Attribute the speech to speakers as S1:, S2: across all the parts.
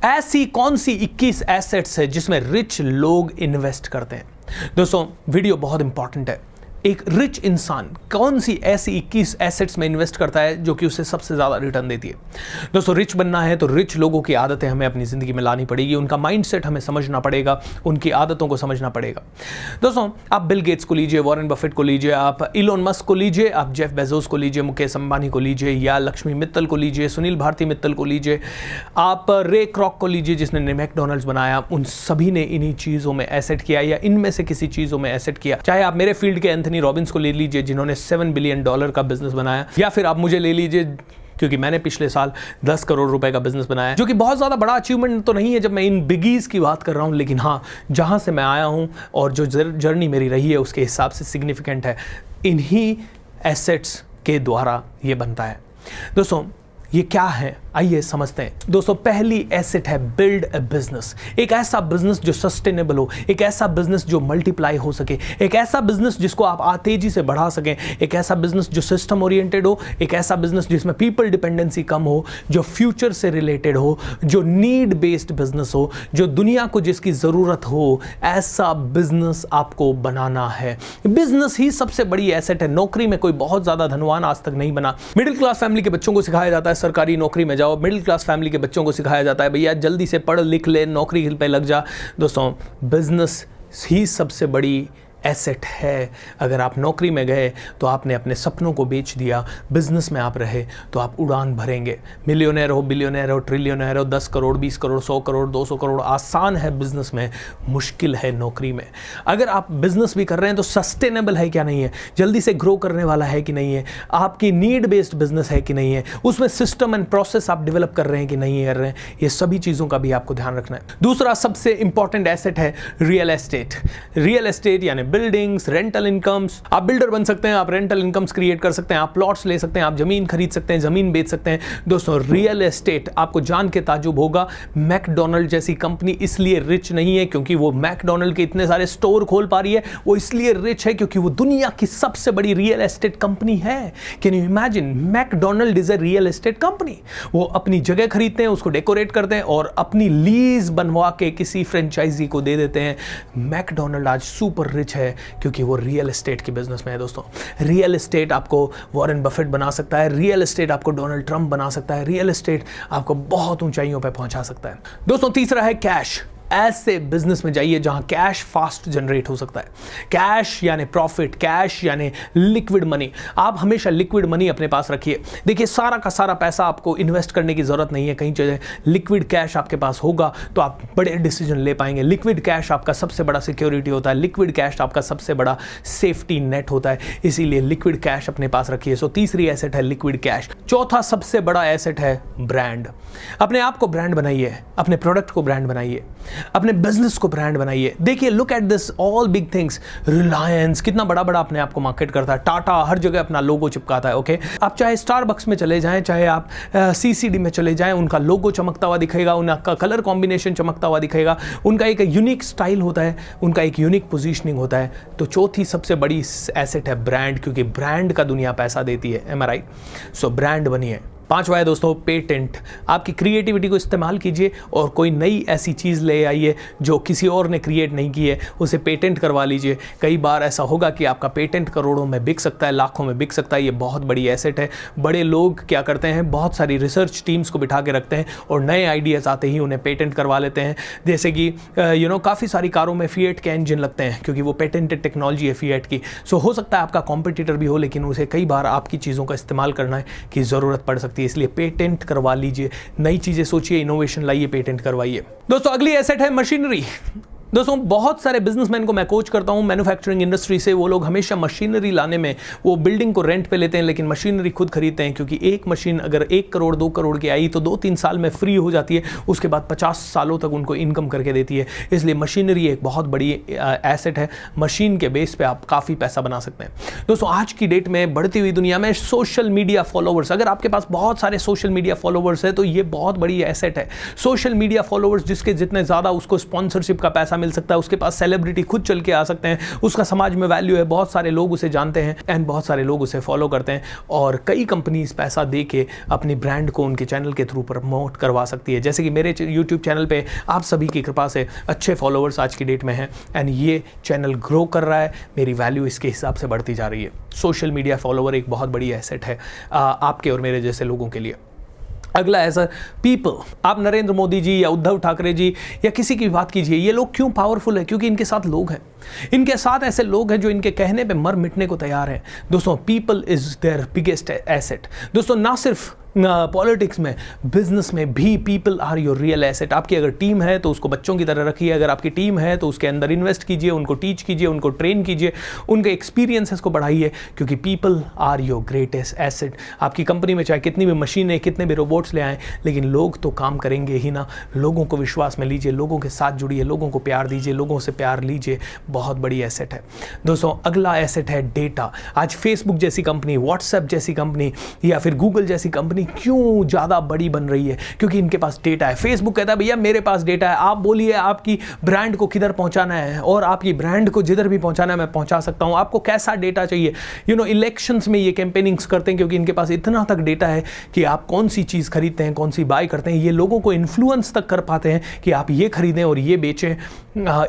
S1: ऐसी कौन सी 21 एसेट्स है जिसमें रिच लोग इन्वेस्ट करते हैं? दोस्तों वीडियो बहुत इंपॉर्टेंट है। एक रिच इंसान कौन सी ऐसी 21 एसेट्स में इन्वेस्ट करता है जो कि उसे सबसे ज़्यादा रिटर्न देती है? दोस्तों रिच बनना है तो रिच लोगों की आदतें हमें अपनी ज़िंदगी में लानी पड़ेगी, उनका माइंडसेट हमें समझना पड़ेगा, उनकी आदतों को समझना पड़ेगा। दोस्तों आप बिल गेट्स को लीजिए, वॉरेन बफेट को लीजिए, आप इलोन मस्क को लीजिए, आप जेफ बेजोस को लीजिए, मुकेश अंबानी को लीजिए, या लक्ष्मी मित्तल को लीजिए, सुनील भारती मित्तल को लीजिए, आप रे क्रॉक को लीजिए जिसने मैकडॉनल्ड्स बनाया, उन सभी ने इन्हीं चीज़ों में एसेट किया या इनमें से किसी चीज़ों में एसेट किया। चाहे आप मेरे फील्ड के एंथनी रॉबिन्स को ले लीजिए जिन्होंने $7 बिलियन का बिजनेस बनाया, या फिर आप मुझे ले लीजिए क्योंकि मैंने पिछले साल 10 करोड़ रुपए का बिजनेस बनाया, जो कि बहुत ज़्यादा बड़ा अचीवमेंट तो नहीं है जब मैं इन बिगीज़ की बात कर रहा हूँ, लेकिन हाँ जहाँ से मैं आया हूँ और जो जर्नी मेरी रही है उसके हिसाब से सिग्निफिकेंट है। इन्हीं एसेट्स के द्वारा ये बनता है। दोस्तों ये क्या है आइए समझते हैं। दोस्तों पहली एसेट है बिल्ड अ बिजनेस। एक ऐसा बिजनेस जो सस्टेनेबल हो, एक ऐसा बिजनेस जो मल्टीप्लाई हो सके, एक ऐसा बिजनेस जिसको आप तेजी से बढ़ा सकें, एक ऐसा बिजनेस जो सिस्टम ओरिएंटेड हो, एक ऐसा बिजनेस जिसमें पीपल डिपेंडेंसी कम हो, जो फ्यूचर से रिलेटेड हो, जो नीड बेस्ड बिजनेस हो, जो दुनिया को जिसकी जरूरत हो, ऐसा बिजनेस आपको बनाना है। बिजनेस ही सबसे बड़ी एसेट है। नौकरी में कोई बहुत ज्यादा धनवान आज तक नहीं बना। मिडिल क्लास फैमिली के बच्चों को सिखाया जाता है सरकारी नौकरी में जाओ, मिडिल क्लास फैमिली के बच्चों को सिखाया जाता है भैया जल्दी से पढ़ लिख ले, नौकरी पे लग जा। दोस्तों बिजनेस ही सबसे बड़ी एसेट है। अगर आप नौकरी में गए तो आपने अपने सपनों को बेच दिया, बिजनेस में आप रहे तो आप उड़ान भरेंगे। मिलियनेयर हो, बिलियनेयर हो, ट्रिलियनेयर हो, 10 करोड़ 20 करोड़ 100 करोड़ 200 करोड़ आसान है बिजनेस में, मुश्किल है नौकरी में। अगर आप बिजनेस भी कर रहे हैं तो सस्टेनेबल है क्या नहीं है, जल्दी से ग्रो करने वाला है कि नहीं है, आपकी नीड बेस्ड बिजनेस है कि नहीं है, उसमें सिस्टम एंड प्रोसेस आप डेवलप कर रहे हैं कि नहीं कर रहे हैं, ये सभी चीज़ों का भी आपको ध्यान रखना है। दूसरा सबसे इंपॉर्टेंट एसेट है रियल एस्टेट। रियल एस्टेट यानी बिल्डिंग्स, रेंटल इनकम्स। आप बिल्डर बन सकते हैं, आप रेंटल इनकम्स क्रिएट कर सकते हैं, आप प्लॉट्स ले सकते हैं, आप जमीन खरीद सकते हैं, जमीन बेच सकते हैं। दोस्तों रियल एस्टेट आपको जान के ताजुब होगा, मैकडॉनल्ड जैसी कंपनी इसलिए रिच नहीं है क्योंकि वो मैकडॉनल्ड के इतने सारे स्टोर खोल पा रही है, वो इसलिए रिच है क्योंकि वो दुनिया की सबसे बड़ी रियल एस्टेट कंपनी है। Can you imagine, McDonald is a real estate company. वो अपनी जगह खरीदते हैं, उसको डेकोरेट करते हैं और अपनी लीज बनवा के किसी फ्रेंचाइजी को दे देते हैं। मैकडॉनल्ड आज सुपर रिच है क्योंकि वो रियल एस्टेट के बिजनेस में है। दोस्तों रियल एस्टेट आपको वॉरेन बफेट बना सकता है, रियल एस्टेट आपको डोनाल्ड ट्रंप बना सकता है, रियल एस्टेट आपको बहुत ऊंचाइयों पर पहुंचा सकता है। दोस्तों तीसरा है कैश। ऐसे बिजनेस में जाइए जहां कैश फास्ट जनरेट हो सकता है। कैश यानी प्रॉफिट, कैश यानी लिक्विड मनी। आप हमेशा लिक्विड मनी अपने पास रखिए। देखिए सारा का सारा पैसा आपको इन्वेस्ट करने की जरूरत नहीं है कहीं जगह। लिक्विड कैश आपके पास होगा तो आप बड़े डिसीजन ले पाएंगे। लिक्विड कैश आपका सबसे बड़ा सिक्योरिटी होता है, लिक्विड कैश आपका सबसे बड़ा सेफ्टी नेट होता है, इसीलिए लिक्विड कैश अपने पास रखिए। सो तीसरी एसेट है लिक्विड कैश। चौथा सबसे बड़ा एसेट है ब्रांड। अपने आप को ब्रांड बनाइए, अपने प्रोडक्ट को ब्रांड बनाइए, अपने बिजनेस को ब्रांड बनाइए। देखिए look at this all big things. Reliance कितना बड़ा बड़ा अपने आप को मार्केट करता है, टाटा हर जगह अपना लोगो चिपकाता है। ओके आप चाहे स्टारबक्स में चले जाएं, चाहे आप सीसीडी में चले जाएं, उनका लोगो चमकता हुआ दिखेगा, उनका कलर कॉम्बिनेशन चमकता हुआ दिखेगा, उनका एक यूनिक स्टाइल होता है, उनका एक यूनिक पोजीशनिंग होता है। तो चौथी सबसे बड़ी एसेट है ब्रांड, क्योंकि ब्रांड का दुनिया पैसा देती है। एम आई राइट? सो ब्रांड बनिए। पांचवा है दोस्तों पेटेंट। आपकी क्रिएटिविटी को इस्तेमाल कीजिए और कोई नई ऐसी चीज़ ले आइए जो किसी और ने क्रिएट नहीं की है, उसे पेटेंट करवा लीजिए। कई बार ऐसा होगा कि आपका पेटेंट करोड़ों में बिक सकता है, लाखों में बिक सकता है। ये बहुत बड़ी एसेट है। बड़े लोग क्या करते हैं, बहुत सारी रिसर्च टीम्स को बिठा के रखते हैं और नए आइडियाज़ आते ही उन्हें पेटेंट करवा लेते हैं। जैसे कि काफ़ी सारी कारों में फिएट के इंजन लगते हैं क्योंकि वो पेटेंटेड टेक्नोलॉजी है फिएट की। सो हो सकता है आपका कॉम्पिटिटर भी हो, लेकिन उसे कई बार आपकी चीज़ों का इस्तेमाल करना की ज़रूरत पड़ सकती है, इसलिए पेटेंट करवा लीजिए। नई चीजें सोचिए, इनोवेशन लाइए, पेटेंट करवाइए। दोस्तों अगली एसेट है मशीनरी। दोस्तों बहुत सारे बिजनेसमैन को मैं कोच करता हूं मैन्युफैक्चरिंग इंडस्ट्री से, वो लोग हमेशा मशीनरी लाने में वो बिल्डिंग को रेंट पे लेते हैं लेकिन मशीनरी खुद खरीदते हैं, क्योंकि एक मशीन अगर 1 करोड़ 2 करोड़ की आई तो 2-3 साल में फ्री हो जाती है, उसके बाद 50 सालों तक उनको इनकम करके देती है। इसलिए मशीनरी एक बहुत बड़ी एसेट है। मशीन के बेस पे आप काफ़ी पैसा बना सकते हैं। दोस्तों आज की डेट में बढ़ती हुई दुनिया में सोशल मीडिया फॉलोवर्स, अगर आपके पास बहुत सारे सोशल मीडिया फॉलोवर्स है तो ये बहुत बड़ी एसेट है। सोशल मीडिया फॉलोवर्स जिसके जितने ज़्यादा उसको स्पॉन्सरशिप का पैसा मिल सकता है, उसके पास सेलिब्रिटी खुद चल के आ सकते हैं, उसका समाज में वैल्यू है, बहुत सारे लोग उसे जानते हैं एंड बहुत सारे लोग उसे फॉलो करते हैं और कई कंपनीज पैसा दे के अपनी ब्रांड को उनके चैनल के थ्रू प्रमोट करवा सकती है। जैसे कि मेरे यूट्यूब चैनल पे आप सभी की कृपा से अच्छे फॉलोअर्स आज की डेट में हैं एंड ये चैनल ग्रो कर रहा है, मेरी वैल्यू इसके हिसाब से बढ़ती जा रही है। सोशल मीडिया फॉलोअर एक बहुत बड़ी एसेट है आपके और मेरे जैसे लोगों के लिए। अगला है सर पीपल। आप नरेंद्र मोदी जी या उद्धव ठाकरे जी या किसी की भी बात कीजिए, ये लोग क्यों पावरफुल है? क्योंकि इनके साथ लोग हैं, इनके साथ ऐसे लोग हैं जो इनके कहने पे मर मिटने को तैयार हैं। दोस्तों people is their biggest asset. दोस्तों ना सिर्फ पॉलिटिक्स में, बिजनेस में भी people are your real asset. आपकी अगर टीम है तो उसको बच्चों की तरह रखिए, अगर आपकी टीम है तो उसके अंदर इन्वेस्ट कीजिए, उनको टीच कीजिए, उनको ट्रेन कीजिए, उनके एक्सपीरियंसेस को बढ़ाइए, क्योंकि people are your greatest asset. आपकी कंपनी में चाहे कितनी भी मशीनें, कितने भी रोबोट्स ले आएं, लेकिन लोग तो काम करेंगे ही ना। लोगों को विश्वास में लीजिए, लोगों के साथ जुड़िए, लोगों को प्यार दीजिए, लोगों से प्यार लीजिए, बहुत बड़ी एसेट है। दोस्तों अगला एसेट है डेटा। आज फेसबुक जैसी कंपनी, व्हाट्सएप जैसी कंपनी या फिर गूगल जैसी कंपनी क्यों ज्यादा बड़ी बन रही है? क्योंकि इनके पास डेटा है। फेसबुक कहता है भैया मेरे पास डेटा है, आप बोलिए आपकी ब्रांड को किधर पहुंचाना है और आपकी ब्रांड को जिधर भी पहुंचाना है मैं पहुंचा सकता हूं। आपको कैसा डेटा चाहिए? इलेक्शंस में ये कैंपेनिंग्स करते हैं क्योंकि इनके पास इतना तक डेटा है कि आप कौन सी चीज खरीदते हैं, कौन सी बाय करते हैं, ये लोगों को इन्फ्लुएंस तक कर पाते हैं कि आप ये खरीदें और ये बेचें,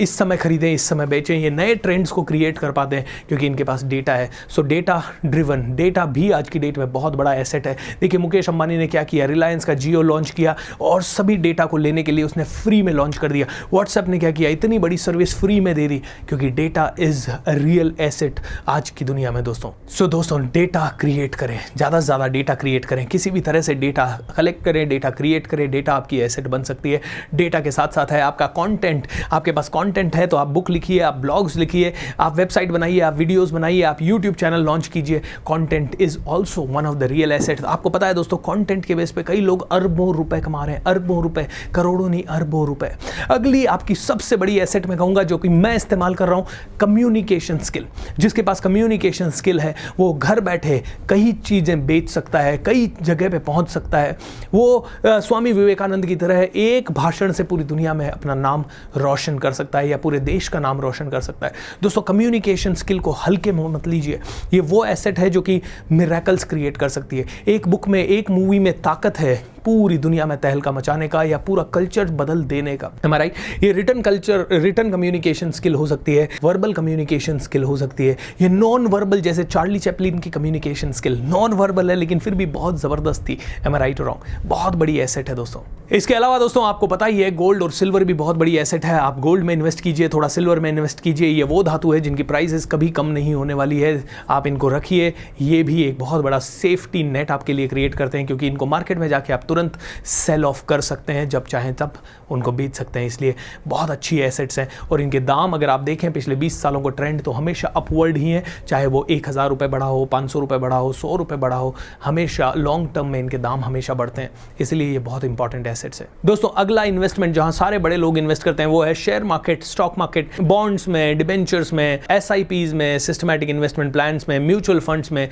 S1: इस समय खरीदें, इस समय बेचें। ये नए ट्रेंड्स को क्रिएट कर पाते हैं क्योंकि इनके पास डेटा है। सो डेटा ड्रिवन, डेटा भी आज की डेट में बहुत बड़ा एसेट है। देखिए मुकेश अंबानी ने क्या किया, रिलायंस का जियो लॉन्च किया और सभी डेटा को लेने के लिए उसने फ्री में लॉन्च कर दिया। व्हाट्सएप ने क्या किया, इतनी बड़ी सर्विस फ्री में दे दी, क्योंकि data is a real asset आज की दुनिया में दोस्तों। सो दोस्तों डेटा क्रिएट करें, ज़्यादा से ज़्यादा डेटा क्रिएट करें, किसी भी तरह से डेटा कलेक्ट करें, डेटा क्रिएट करें। डेटा आपकी एसेट बन सकती है। डेटा के साथ साथ है आपका कंटेंट। आपके पास कंटेंट है तो आप बुक लिखिए, आप ब्लॉग्स लिखिए, आप वेबसाइट बनाइए, आप वीडियोस बनाइए, आप यूट्यूब चैनल लॉन्च कीजिए। Content is also one of the real asset. आपको पता है दोस्तों कंटेंट के बेस पे कई लोग अरबों रुपए कमा रहे हैं, अरबों रुपए, करोड़ों नहीं अरबों रुपए। अगली आपकी सबसे बड़ी एसेट मैं कहूंगा जो कि मैं इस्तेमाल कर रहा हूं, कम्युनिकेशन स्किल। जिसके पास कम्युनिकेशन स्किल है वो घर बैठे कई चीजें बेच सकता है, कई जगह पे पहुंच सकता है। वो स्वामी विवेकानंद की तरह एक भाषण से पूरी दुनिया में अपना नाम रोशन कर सकता है या पूरे देश का नाम रोशन कर सकता है। दोस्तों कम्युनिकेशन स्किल को हल्के में मत लीजिए, ये वो एसेट है जो कि मिरेकल्स क्रिएट कर सकती है। एक बुक में, एक मूवी में ताकत है पूरी दुनिया में तहलका मचाने का या पूरा कल्चर बदल देने का। हमारा ये written culture, written communication skill हो सकती है, वर्बल कम्युनिकेशन स्किल हो सकती है, ये नॉन वर्बल, जैसे चार्ली चैपलिन की कम्युनिकेशन स्किल नॉन वर्बल है लेकिन फिर भी बहुत जबरदस्त थी। एम आई राइट और रॉन्ग? बहुत बड़ी एसेट है दोस्तों। इसके अलावा दोस्तों आपको पता ही है गोल्ड और सिल्वर भी बहुत बड़ी एसेट है। आप गोल्ड में इन्वेस्ट कीजिए, थोड़ा सिल्वर में इन्वेस्ट कीजिए। ये वो धातु है जिनकी प्राइसेस कभी कम नहीं होने वाली है। आप इनको रखिए, ये भी एक बहुत बड़ा सेफ्टी नेट आपके लिए क्रिएट करते हैं, क्योंकि इनको मार्केट में जाके आप तुरंत सेल ऑफ कर सकते हैं, जब चाहें तब उनको बेच सकते हैं। इसलिए बहुत अच्छी एसेट्स हैं और इनके दाम अगर आप देखें पिछले 20 सालों को ट्रेंड तो हमेशा अपवर्ड ही है। चाहे वो 1000 रुपये बढ़ा हो, 500 रुपये बढ़ा हो, 100 रुपये बढ़ा हो, हमेशा लॉन्ग टर्म में इनके दाम हमेशा बढ़ते हैं। इसलिए ये बहुत इंपॉर्टेंट एसेट्स है दोस्तों। अगला इन्वेस्टमेंट जहां सारे बड़े लोग इन्वेस्ट करते हैं वो है share market, stock market, bonds में, डिबेंचर्स में, SIPs में, सिस्टमैटिक इन्वेस्टमेंट प्लान्स में, म्यूचुअल फंड्स में।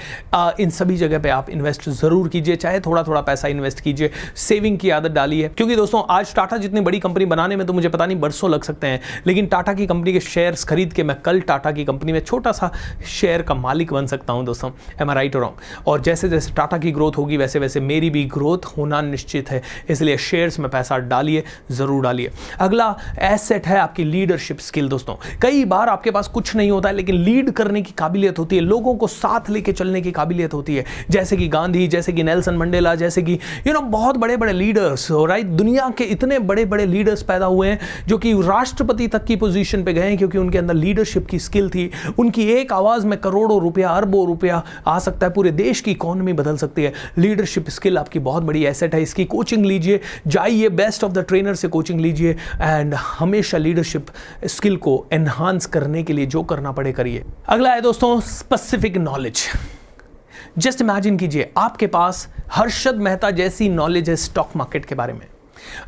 S1: इन सभी जगह पे आप इन्वेस्ट जरूर कीजिए, चाहे थोड़ा थोड़ा पैसा इन्वेस्ट कीजिए। सेविंग की आदत डालिए, क्योंकि दोस्तों आज टाटा जितनी बड़ी कंपनी बनाने में तो मुझे पता नहीं बरसों लग सकते हैं, लेकिन टाटा की कंपनी के शेयर्स खरीद के मैं कल टाटा की कंपनी में छोटा सा शेयर का मालिक बन सकता हूं दोस्तों। एम आई राइट और रॉन्ग? और जैसे जैसे टाटा की ग्रोथ होगी वैसे वैसे मेरी भी ग्रोथ होना निश्चित है, इसलिए शेयर्स में पैसा डालिए, जरूर डालिए। अगला एसेट है आपकी लीडरशिप स्किल दोस्तों। कई बार आपके पास कुछ नहीं होता है लेकिन लीड करने की काबिलियत होती है, लोगों को साथ लेके चलने की काबिलियत होती है, जैसे कि गांधी, जैसे कि नेल्सन मंडेला, जैसे कि बहुत बड़े बड़े लीडर्स। राइट, दुनिया के इतने बड़े बड़े लीडर्स पैदा हुए हैं जो कि राष्ट्रपति तक की पोजीशन पे गए हैं, क्योंकि उनके अंदर लीडरशिप की स्किल थी। उनकी एक आवाज में करोड़ों रुपया, अरबों रुपया आ सकता है, पूरे देश की इकोनॉमी बदल सकती है। लीडरशिप स्किल आपकी बहुत बड़ी एसेट है, इसकी कोचिंग लीजिए, जाइए बेस्ट ऑफ द ट्रेनर से कोचिंग लीजिए एंड हमेशा लीडरशिप स्किल को एनहांस करने के लिए जो करना पड़े करिए। अगला है दोस्तों स्पेसिफिक नॉलेज। जस्ट इमेजिन कीजिए आपके पास हर्षद मेहता जैसी नॉलेज है स्टॉक मार्केट के बारे में,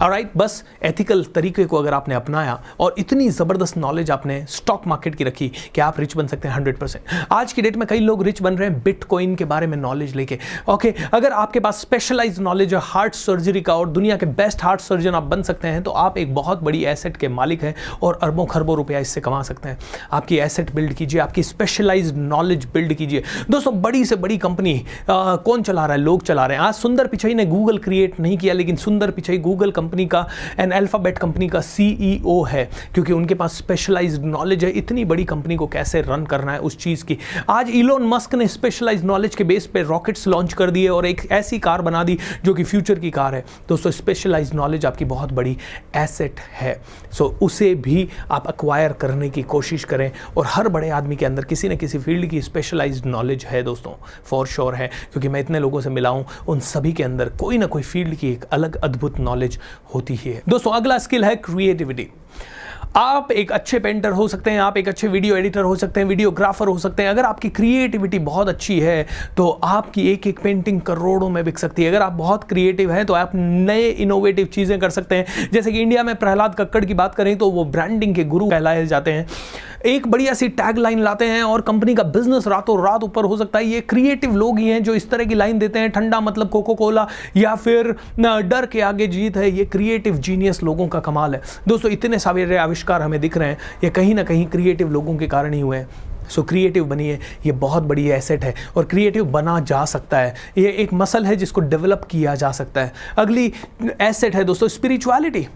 S1: ऑलराइट, बस एथिकल तरीके को अगर आपने अपनाया और इतनी ज़बरदस्त नॉलेज आपने स्टॉक मार्केट की रखी कि आप रिच बन सकते हैं 100%। आज की डेट में कई लोग रिच बन रहे हैं बिटकॉइन के बारे में नॉलेज लेके। ओके, अगर आपके पास स्पेशलाइज नॉलेज है हार्ट सर्जरी का और दुनिया के बेस्ट हार्ट सर्जन आप बन सकते हैं, तो आप एक बहुत बड़ी एसेट के मालिक हैं और अरबों खरबों रुपया इससे कमा सकते हैं। आपकी एसेट बिल्ड कीजिए, आपकी स्पेशलाइज्ड नॉलेज बिल्ड कीजिए। दोस्तों, बड़ी से बड़ी कंपनी कौन चला रहा है? लोग चला रहे हैं। आज सुंदर पिचई ने गूगल क्रिएट नहीं किया, लेकिन सुंदर पिचई गूगल कंपनी का एंड अल्फाबेट कंपनी का सीईओ है, क्योंकि उनके पास स्पेशलाइज्ड नॉलेज है इतनी बड़ी कंपनी को कैसे रन करना है उस चीज की। आज इलोन मस्क ने स्पेशलाइज्ड नॉलेज के बेस पे रॉकेट्स लॉन्च कर दिए और एक ऐसी कार बना दी जो कि फ्यूचर की कार है। दोस्तों, स्पेशलाइज्ड नॉलेज आपकी बहुत बड़ी एसेट है। सो उसे भी आप अक्वायर करने की कोशिश करें, और हर बड़े आदमी के अंदर किसी न किसी फील्ड की स्पेशलाइज्ड नॉलेज है दोस्तों, फॉर श्योर है, क्योंकि मैं इतने लोगों से मिला हूं, उन सभी के अंदर कोई ना कोई फील्ड की एक अलग अद्भुत नॉलेज होती ही है। दोस्तों, अगला स्किल है क्रिएटिविटी। आप एक अच्छे पेंटर हो सकते हैं, आप एक अच्छे वीडियो एडिटर हो सकते हैं, वीडियोग्राफर हो सकते हैं। अगर आपकी क्रिएटिविटी बहुत अच्छी है तो आपकी एक एक पेंटिंग करोड़ों में बिक सकती है। अगर आप बहुत क्रिएटिव हैं तो आप नए इनोवेटिव चीज़ें कर सकते हैं। जैसे कि इंडिया में प्रहलाद कक्कड़ की बात करें तो वो ब्रांडिंग के गुरु कहलाए जाते हैं। एक बढ़िया सी टैग लाइन लाते हैं और कंपनी का बिजनेस रातों रात ऊपर हो सकता है। ये क्रिएटिव लोग ही हैं जो इस तरह की लाइन देते हैं, ठंडा मतलब कोको कोला, या फिर डर के आगे जीत है। ये क्रिएटिव जीनियस लोगों का कमाल है दोस्तों। इतने सारे आविष्कार हमें दिख रहे हैं, ये कहीं ना कहीं क्रिएटिव लोगों के कारण ही हुए हैं। सो क्रिएटिव बनिए, ये बहुत बड़ी एसेट है और क्रिएटिव बना जा सकता है। ये एक मसल है जिसको डेवलप किया जा सकता है। अगली एसेट है दोस्तों स्पिरिचुअलिटी।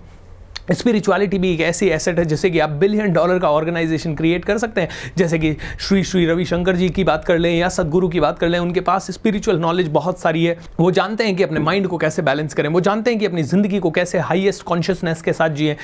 S1: स्पिरिचुअलिटी भी एक ऐसी एसेट है जैसे कि आप $1 बिलियन का ऑर्गेनाइजेशन क्रिएट कर सकते हैं। जैसे कि श्री रविशंकर जी की बात कर लें या सदगुरु की बात कर लें, उनके पास स्पिरिचुअल नॉलेज बहुत सारी है। वो जानते हैं कि अपने माइंड को कैसे बैलेंस करें, वो जानते हैं कि अपनी ज़िंदगी को कैसे हाईएस्ट कॉन्शियसनेस के साथ जिएं,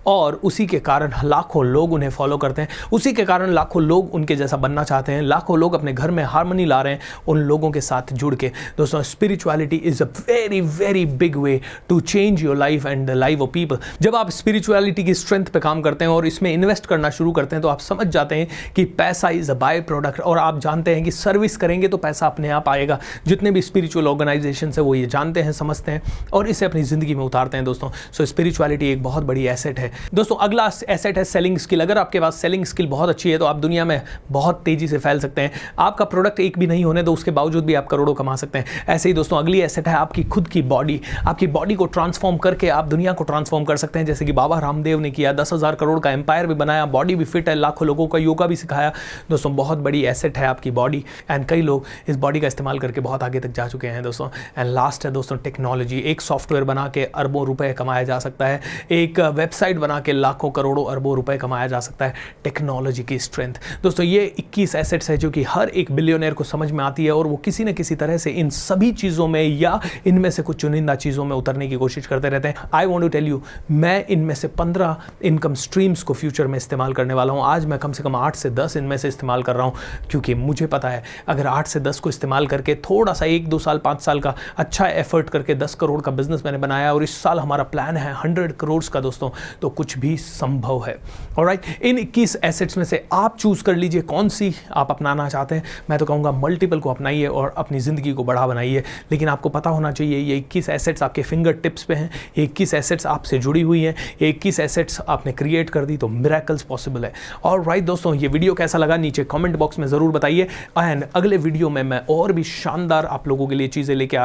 S1: और उसी के कारण लाखों लोग उन्हें फॉलो करते हैं। उसी के कारण लाखों लोग उनके जैसा बनना चाहते हैं। लाखों लोग अपने घर में हार्मनी ला रहे हैं उन लोगों के साथ जुड़ के। दोस्तों, spirituality is a very very big way to change your life and the life of people. जब आप स्पिरिचुअलिटी की स्ट्रेंथ पे काम करते हैं और इसमें इन्वेस्ट करना शुरू करते हैं तो आप समझ जाते हैं कि पैसा इज अ बाय प्रोडक्ट, और आप जानते हैं कि सर्विस करेंगे तो पैसा अपने आप आएगा। जितने भी स्पिरिचुअल ऑर्गेनाइजेशन है वो ये जानते हैं, समझते हैं और इसे अपनी जिंदगी में उतारते हैं दोस्तों। सो स्पिरिचुअलिटी एक बहुत बड़ी एसेट है दोस्तों। अगला एसेट है सेलिंग स्किल। अगर आपके पास सेलिंग स्किल बहुत अच्छी है तो आप दुनिया में बहुत तेजी से फैल सकते हैं। आपका प्रोडक्ट एक भी नहीं होने दो, उसके बावजूद भी आप करोड़ों कमा सकते हैं। ऐसे ही दोस्तों अगली एसेट है आपकी खुद की बॉडी। आपकी बॉडी को ट्रांसफॉर्म करके आप दुनिया को ट्रांसफॉर्म कर सकते हैं, जैसे कि बाबा रामदेव ने किया। 10,000 करोड़ का एम्पायर भी बनाया, बॉडी भी फिट है, लाखों लोगों का योगा भी सिखाया। दोस्तों, बहुत बड़ी एसेट है आपकी बॉडी, एंड कई लोग इस बॉडी का इस्तेमाल करके बहुत आगे तक जा चुके हैं दोस्तों। एंड लास्ट है दोस्तों टेक्नोलॉजी। एक सॉफ्टवेयर बना के अरबों रुपए कमाया जा सकता है, एक वेबसाइट बना के लाखों करोड़ों अरबों रुपए कमाया जा सकता है। टेक्नोलॉजी की स्ट्रेंथ दोस्तों, ये 21 एसेट्स है जो कि हर एक बिलियनर को समझ में आती है और वो किसी न किसी तरह से इन सभी चीज़ों में या इनमें से कुछ चुनिंदा चीज़ों में उतरने की कोशिश करते रहते हैं। I want to tell you, मैं इनमें से 15 इनकम स्ट्रीम्स को फ्यूचर में इस्तेमाल करने वाला हूं। आज मैं कम से कम 8 से 10 इनमें से इस्तेमाल कर रहा हूं, क्योंकि मुझे पता है अगर 8 से 10 को इस्तेमाल करके थोड़ा सा 1-2 साल 5 साल का अच्छा एफर्ट करके 10 करोड़ का बिजनेस मैंने बनाया और इस साल हमारा प्लान है 100 करोड़ का दोस्तों, तो कुछ भी संभव है। ऑलराइट, इन 21 एसेट्स में से आप चूज कर लीजिए कौन सी आप अपनाना चाहते हैं। मैं तो कहूँगा मल्टीपल को अपनाइए और अपनी ज़िंदगी को बड़ा बनाइए, लेकिन आपको पता होना चाहिए ये 21 एसेट्स आपके फिंगर टिप्स पे हैं, ये 21 एसेट्स आपसे जुड़ी हुई हैं, ये 21 एसेट्स आपने क्रिएट कर दी तो मिरेकल्स पॉसिबल है। ऑलराइट दोस्तों, ये वीडियो कैसा लगा नीचे कमेंट बॉक्स में ज़रूर बताइए, एंड अगले वीडियो में मैं और भी शानदार आप लोगों के लिए चीज़ें लेके आ रहा हूँ।